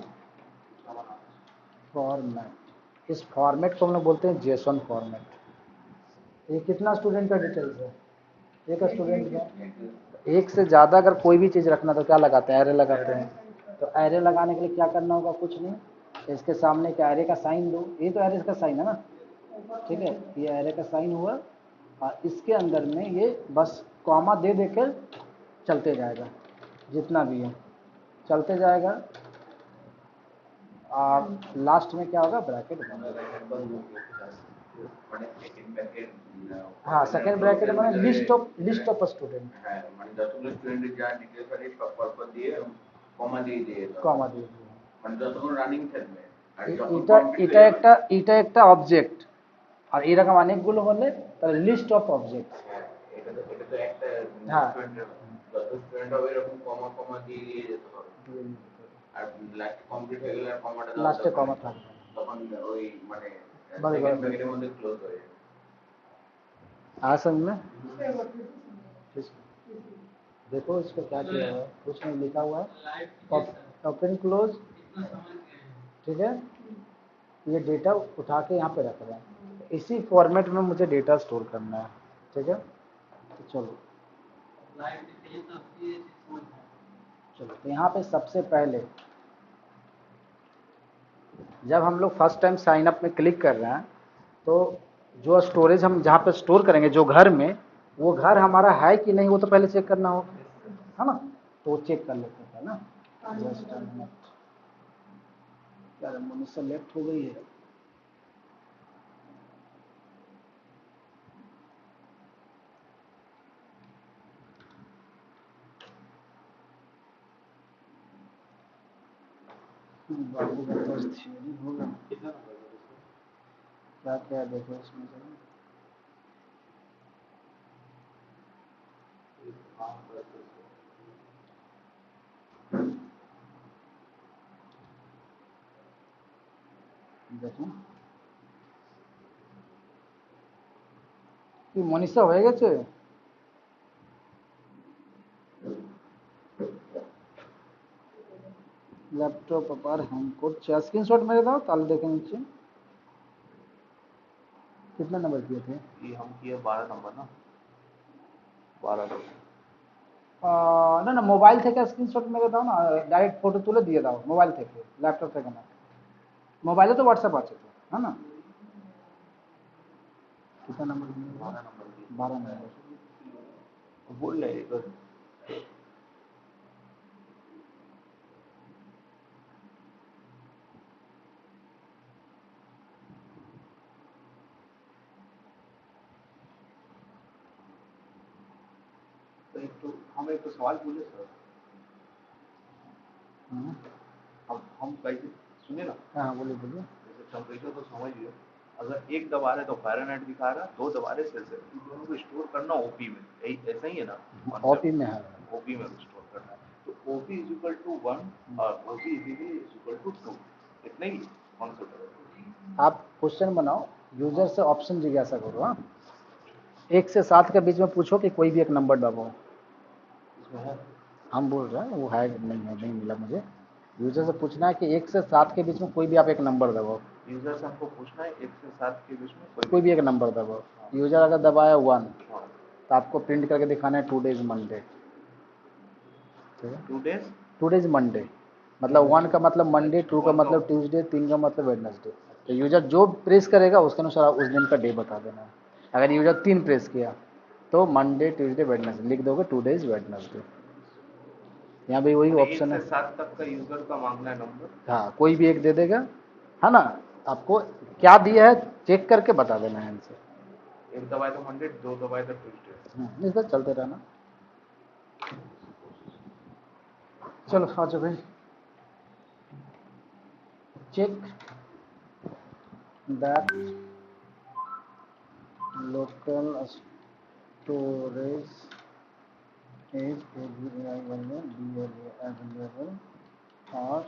format. इस फॉर्मेट को हम लोग बोलते हैं जेसन फॉर्मेट। ये कितना स्टूडेंट का डिटेल्स है, एक स्टूडेंट का। एक से ज़्यादा अगर कोई भी चीज़ रखना तो क्या लगाते हैं, एरे लगाते हैं। तो एरे लगाने के लिए क्या करना होगा, कुछ नहीं, इसके सामने क्या एरे का साइन दो, ये तो एरे का साइन है ना। ठीक है, ये एरे का साइन हुआ और इसके अंदर में ये बस कॉमा दे देकर चलते जाएगा, जितना भी है चलते जाएगा और लास्ट में क्या होगा, ब्रैकेट बंद। हाँ, सेकंड ब्रैकेट में लिस्ट ऑफ स्टूडेंट, কমা দিয়ে এটা একটা অবজেক্ট আর এরকম অনেকগুলো হলে তাহলে লিস্ট অফ অবজেক্ট। হ্যাঁ, যত স্টুডেন্ট হবে এরকম কমা কমা দিয়ে যেতে হবে, আর লাস্ট কমপ্লিট হয়ে গেলে কমাটা লাস্টে কমা থাকবে, তখন ওই মানে সেকেন্ড ব্র্যাকেটের মধ্যে ক্লোজ হয়ে যাবে। आ समझ में, देखो इसको क्या किया हुआ है, कुछ नहीं लिखा हुआ है, ओपन क्लोज। ठीक है, ये डेटा उठा के यहाँ पे रख रहे हैं, इसी फॉर्मेट में मुझे डेटा स्टोर करना है। ठीक है, तो चलो तो यहाँ पे सबसे पहले जब हम लोग फर्स्ट टाइम साइन अप में क्लिक कर रहे हैं तो जो स्टोरेज हम जहाँ पे स्टोर करेंगे जो घर में, वो घर हमारा है कि नहीं वो तो पहले चेक करना होगा, है ना। तो वो चेक कर लेते हैं ना। जस्ट अ मिनट, यार मनीषा लेफ्ट हो गई है। बाबू का फर्स्ट थ्योरी होगा, क्या क्या देखो इसमें जरा। দেখো কি মনীষা হয়ে গেছে, लैपटॉप अपार हैंग করছে। स्क्रीनशॉट मेरे दाओ ताले देखे नीचे कितना नंबर किए थे, ये हम किए 12 नंबर ना, 12 नंबर। না না মোবাইল থেকে স্ক্রিনশট মেরে দাও না, ডাইরেক্ট ফটো তুলে দিয়ে দাও মোবাইল থেকে, ল্যাপটপ থেকে না। মোবাইলে তো হোয়াটসঅ্যাপ আছে তো, है ना। कितना नंबर दिए, 12 नंबर किए। 12 नंबर बोल रहे एक तो हम एक तो सवाल पूछे सर, हम कैसे सुने ना। हाँ बोलिए बोलिए। जैसे टेम्परेचर तो समझ लियो, अगर एक दबा रहे तो फ़ारेनहाइट दिखा रहा, दो दबा रहे सेल्सियस, इन दोनों को स्टोर करना ओपी में, यही ऐसा ही है ना। ओपी में है, ओपी में स्टोर करना है, तो ओपी इज इक्वल टू 1 और ओपी इज इक्वल टू 2, इतना ही कॉन्सेप्ट। आप क्वेश्चन बनाओ, यूजर से ऑप्शन जिज्ञासा करो। हाँ, 1 से 7 के बीच में पूछो कि कोई भी एक नंबर दबाओ। इसमें है, हम बोल रहे हैं वो है नहीं है, नहीं मिला मुझे। यूजर से पूछना है कि 1 से 7 के बीच में कोई भी आप एक नंबर दबाओ। यूजर से हमको पूछना है 1 से 7 के बीच में कोई भी एक नंबर दबाओ। यूजर अगर दबाया 1 तो आपको प्रिंट करके दिखाना है 2 डेज मंडे। ठीक है, 2 डेज मंडे, मतलब 1 का मतलब मंडे, 2 का मतलब ट्यूसडे, 3 का मतलब वेडनेसडे। तो यूजर जो प्रेस करेगा उसके अनुसार उस दिन का डे बता देना है। अगर यूजर 3 प्रेस किया तो मंडे, ट्यूसडे, वेडनेसडे लिख दोगे, 2 डेज वेडनेसडे। यहाँ भी वही ऑप्शन है, 1 से 7 तक का यूजर का मांगना है नंबर। हाँ कोई भी एक दे देगा, है ना। आपको क्या दिया है चेक करके बता देना है आंसर। एक दबाए तो मंडे, 2 दबाए तो ट्यूसडे। इस बार चलते रहना। चलो आ जाओ भाई, check that local storage is available or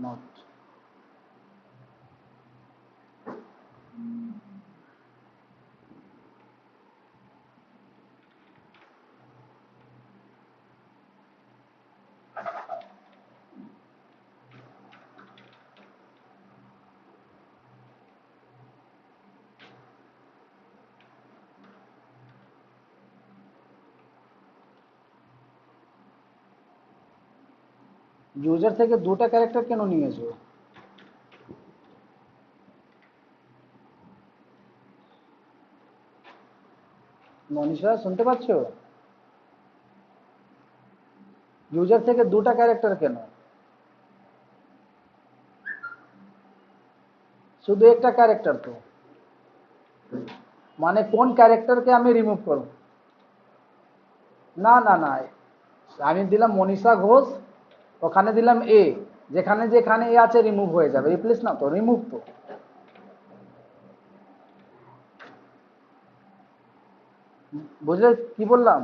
not. User থেকে দুটো ক্যারেক্টার কেন নিয়েছো? মনীষা শুনতে পাচ্ছ? ইউজার থেকে দুটো ক্যারেক্টার কেন? শুধু একটা ক্যারেক্টার তো, মানে কোন ক্যারেক্টারকে আমি রিমুভ করব? না না না, আমি দিলাম মনীষা ঘোষ, ওখানে দিলাম এ, যেখানে যেখানে এ আছে রিমুভ হয়ে যাবে, রিপ্লেস না তো, রিমুভ তো। বুঝলে কি বললাম?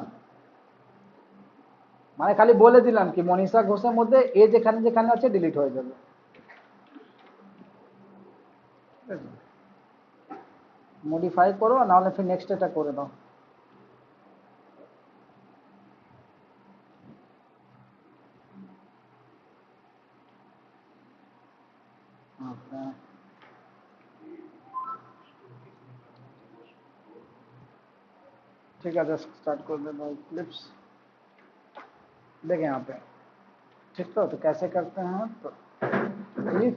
মানে খালি বলে দিলাম কি মনীষা ঘোষের মধ্যে এ যেখানে যেখানে আছে ডিলিট হয়ে যাবে। মডিফাই করো, নাহলে ফির নেক্সট এটা করে দাও। ठीक है, स्टार्ट कर देना क्लिप्स। देखें यहाँ पे, ठीक तो कैसे करते हैं, तो इफ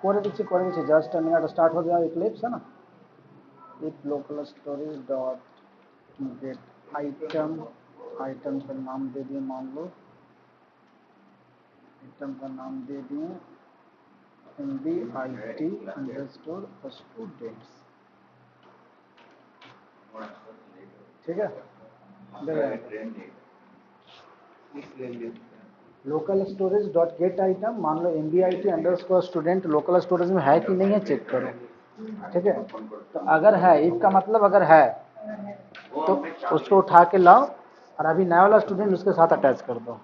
করে দিচ্ছি জাস্ট मिनट स्टार्ट हो जाए क्लिप्स है ना। If local storage dot gate item, item का नाम दे दिए, मान लो आइटम का नाम दे दिए MBIT अंडरस्कोर स्टूडेंट्स, ठीक है। Local storage dot gate item, मान लो MBIT underscore student local storage में है कि नहीं है चेक करो, ठीक है। तो अगर है, इफ का मतलब अगर है तो उसको उठा के लाओ और अभी नया वाला स्टूडेंट उसके साथ अटैच कर दो,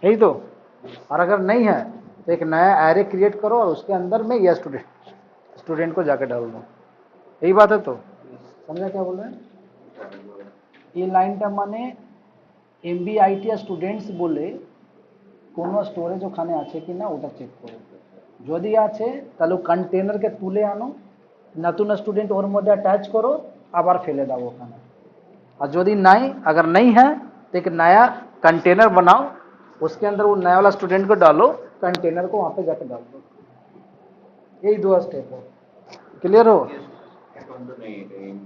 यही तो। और अगर नहीं है तो एक नया एरे क्रिएट करो और उसके अंदर में यह स्टूडेंट को जाके डाल दो, यही बात है। तो समझा क्या बोल रहे हैं? ये লাইনটা মানে MBIT স্টুডেন্টস বলে কোনো স্টোরেজ ওখানে আছে কিনা ওটা চেক করো, যদি আছে তাহলে কন্টেনারকে তুলে আনো, নতুন স্টুডেंट ওর মধ্যে अटैच करो, আবার ফেলে দাও ওখানে। और যদি नहीं, अगर नहीं है तो एक नया कंटेनर बनाओ, उसके अंदर वो नया वाला स्टूडेंट को डालो, कंटेनर को वहां पे जाके डाल दो, यही दो स्टेप है। क्लियर हो?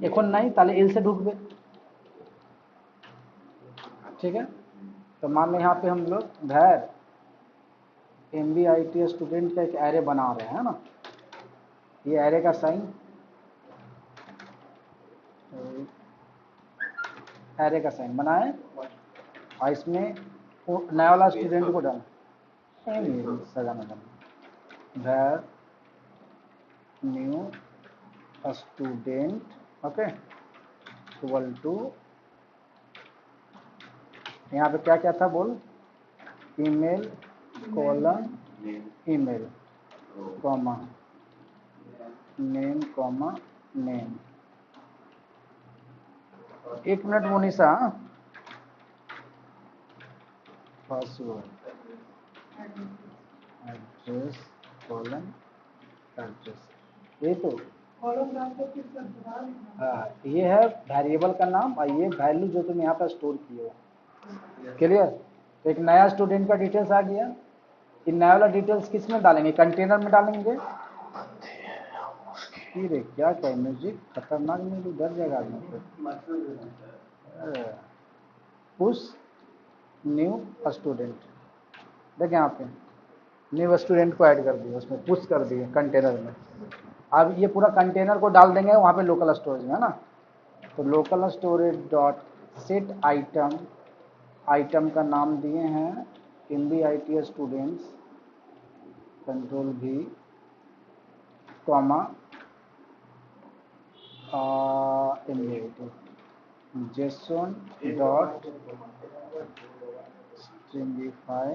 এখন নাই তাহলে এলসে ঢুকবে, ठीक है। तो मान लो यहाँ पे हम लोग भैर MBIT स्टूडेंट का एक एरे बना रहे हैं ना, ये एरे का साइन, एरे का साइन बनाए और इसमें नया वाला स्टूडेंट को डाल सजाना भैर new student, okay, equal to, यहाँ पे क्या क्या था बोल, email column email comma name. एक minute Monisha, password address column address, ये तो हाँ, ये है वेरिएबल का नाम और ये वैल्यू जो तुम यहाँ पर स्टोर किए हो। क्लियर? तो एक नया स्टूडेंट का डिटेल्स आ गया, इन नया वाला डिटेल्स किस में डालेंगे, कंटेनर में डालेंगे। रे क्या क्या म्यूजिक खतरनाक म्यूजिक, डर जाएगा आदमी। पुश न्यू स्टूडेंट, देखें यहाँ पे न्यू स्टूडेंट को ऐड कर दिया, उसमें पुश कर दिए कंटेनर में। अब ये पूरा कंटेनर को डाल देंगे वहाँ पे लोकल स्टोरेज में, है ना। तो local storage dot set item item का नाम दिए हैं MBIT students, control V, comma MBIT, Jason dot stringify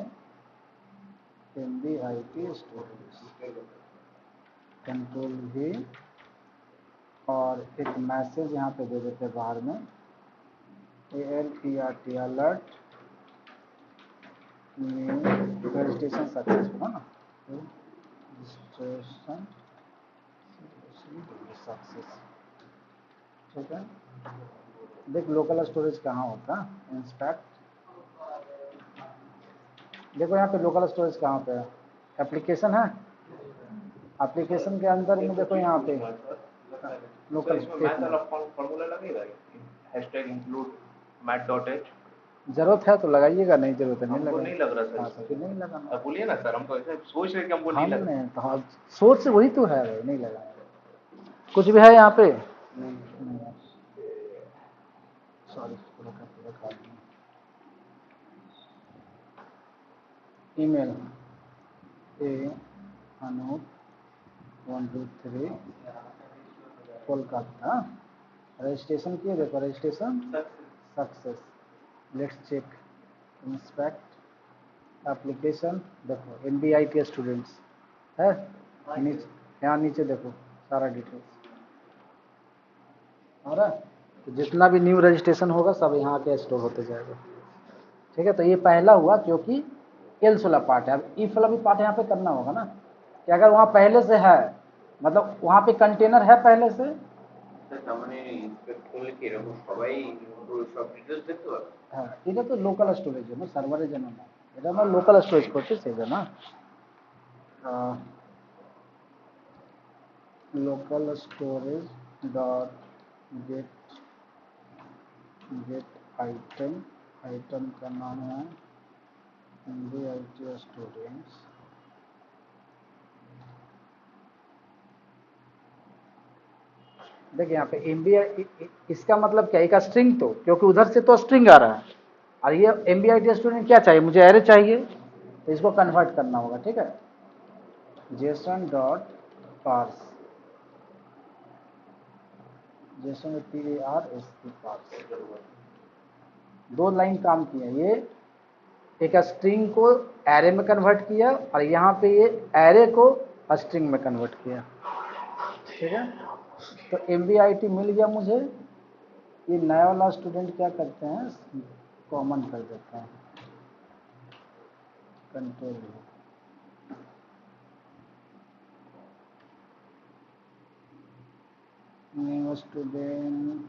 MBIT students, control V, और एक मैसेज यहाँ पे दे देते हैं बाहर में, ALERT अलर्ट रजिस्ट्रेशन सक्सेसफुल, है ना, रजिस्ट्रेशन सक्सेस। ठीक है, देख लोकल स्टोरेज कहाँ होता है, इंस्पेक्ट, देखो यहाँ पे लोकल स्टोरेज कहाँ पे है, एप्लीकेशन है, एप्लीकेशन के अंदर में देखो यहाँ पे लोकल फॉर्मूला लगेगा हैशटैग इंक्लूड mat.h, जरूरत है तो लगाइएगा, नहीं जरूरत है नहीं हमको लगा, नहीं लग रहा हाँ सर, फिर नहीं लगाना। बोलिए ना सर, हम तो ऐसे सोच रहे कि हमको नहीं लग रहा। हमने तो हाँ, सोच से वही तो है भाई, नहीं लगाया कुछ भी है यहाँ पे, सॉरी पूरा email A Anup 123 Kolkata, registration किए, देखो registration success, let's check, inspect application, देखो MBIT स्टूडेंट्स है, नीचे यहाँ नीचे देखो सारा डिटेल्स हो रहा है, तो जितना भी न्यू रजिस्ट्रेशन होगा सब यहाँ के स्टोर होते जाएगा। ठीक है, तो ये पहला हुआ क्योंकि एल्स वाला पार्ट है, अब इफ वाला भी पार्ट यहाँ पे करना होगा ना, कि अगर वहाँ पहले से है, मतलब वहाँ पे कंटेनर है पहले से, हाँ এটা তো লোকাল স্টোরেজ না, সার্ভারের জন্য না, এটা আমরা লোকাল স্টোরেজ করছি সেই জন্য, local storage dot gate item, item का नाम है MBIT स्टूडेंट्स, देखिए यहाँ पे MBI, इसका मतलब क्या, एक स्ट्रिंग, तो क्योंकि उधर से तो स्ट्रिंग आ रहा है, और ये MBIT स्टूडेंट क्या चाहिए, मुझे एरे चाहिए, तो इसको कन्वर्ट करना होगा। ठीक है, JSON dot parse, JSON PARS parse, दो लाइन काम किया, ये एक स्ट्रिंग को एरे में कन्वर्ट किया, और यहाँ पे ये एरे को स्ट्रिंग में कन्वर्ट किया। ठीक है, तो MBIT मिल गया मुझे, ये नया वाला स्टूडेंट क्या करते हैं, कॉमन कर देते हैं, कंट्रोल न्यू स्टूडेंट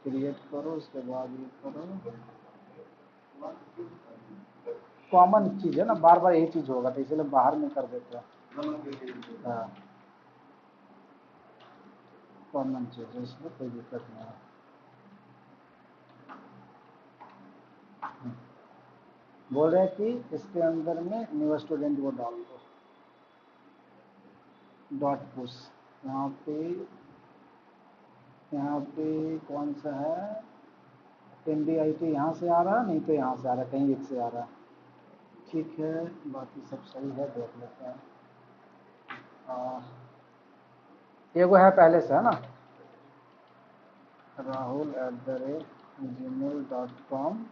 क्रिएट करो, उसके बाद ये करो, कॉमन चीज है ना, बार बार यही चीज होगा, तो इसलिए बाहर में कर देते हैं, हाँ कॉमन चीज है, इसमें कोई दिक्कत नहीं है। बोल रहे हैं कि इसके अंदर में न्यू स्टूडेंट वो डाल दो, डॉट पुश, यहाँ पे कौन सा है, MBIT यहाँ से आ रहा है, नहीं तो यहाँ से आ रहा है, कहीं एक से आ रहा है। ठीक है, बाकी सब सही है, देख लेते हैं, एगो है पहले से, है ना, rahul@gmail.com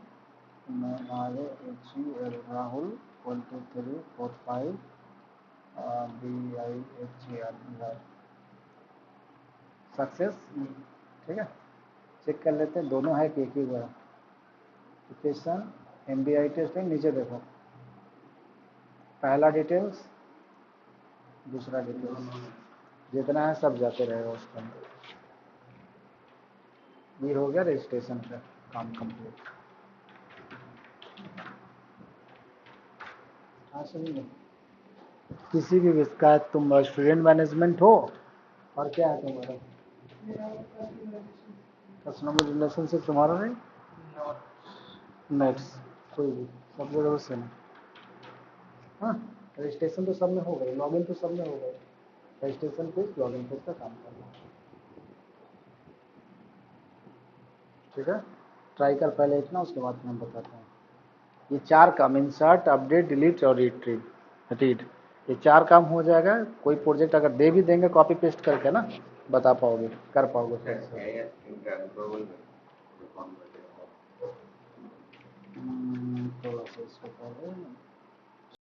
में RAHUL राहुल 12345 BIHER सक्सेस। ठीक है, चेक कर लेते हैं दोनों है कि एक ही हुआ है, एप्लीकेशन MBIT स्ट्रिंग, नीचे देखो पहला डिटेल्स, दूसरा डिटेल्स, जितना है सब जाते रहेगा उसके अंदर। ये हो गया रजिस्ट्रेशन का काम कंप्लीट। हाँ सुनिए, किसी भी इसका तुम स्टूडेंट मैनेजमेंट हो, और क्या है तुम्हारा कस्टमर रिलेशनशिप, तुम्हारा नहीं नेट्स, कोई भी सब जगह से नहीं, हाँ रजिस्ट्रेशन तो सब में हो गई, लॉगिन तो सब में हो गई, रजिस्ट्रेशन पेज लॉगिन पेज का काम करना। ठीक है, ट्राई कर पहले इतना, उसके बाद मैं बताता हूँ। ये 4 काम, इंसर्ट, अपडेट, डिलीट और रिट्रीव रीड, ये 4 काम हो जाएगा। कोई प्रोजेक्ट अगर दे भी देंगे कॉपी पेस्ट करके ना, बता पाओगे, कर पाओगे फिर से। थोड़ा सा इसको कर